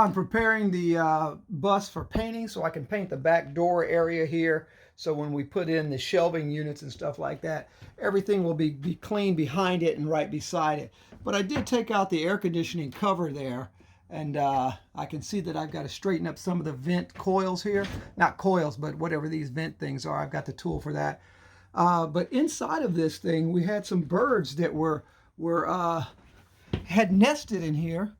I'm preparing the bus for painting so I can paint the back door area here. So when we put in the shelving units and stuff like that, everything will be clean behind it and right beside it. But I did take out the air conditioning cover there, and I can see that I've got to straighten up some of the vent coils here. Not coils, but whatever these vent things are. I've got the tool for that. But inside of this thing, we had some birds that had nested in here,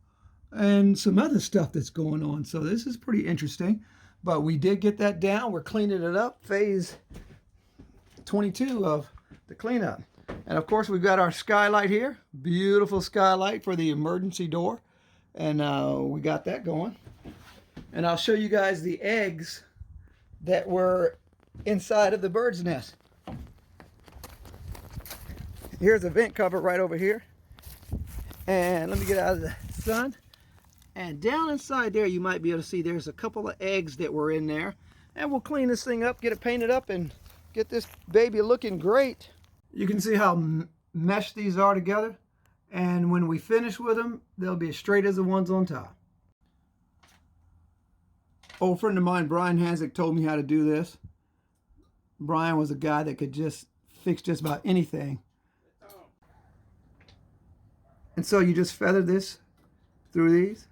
and some other stuff that's going on. So this is pretty interesting. But we did get that down. We're cleaning it up. Phase 22 of the cleanup. And of course, we've got our skylight here. Beautiful skylight for the emergency door. And we got that going. And I'll show you guys the eggs that were inside of the bird's nest. Here's a vent cover right over here. And let me get out of the sun. And down inside there, you might be able to see there's a couple of eggs that were in there. And we'll clean this thing up, get it painted up, and get this baby looking great. You can see how meshed these are together. And when we finish with them, they'll be as straight as the ones on top. Old friend of mine, Brian Hanzik, told me how to do this. Brian was a guy that could just fix just about anything. And so you just feather this through these,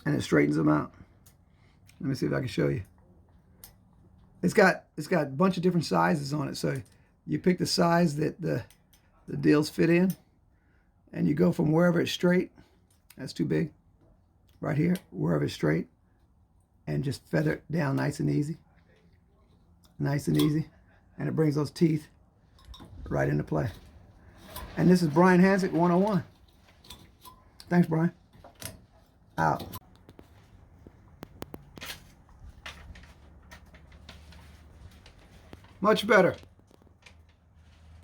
and it straightens them out. Let me see if I can show you. It's got a bunch of different sizes on it, so you pick the size that the deals fit in, and you go from wherever it's straight. That's too big. Right here, wherever it's straight, and just feather it down nice and easy. Nice and easy, and it brings those teeth right into play. And this is Brian Hanzik 101. Thanks, Brian. Out. Much better.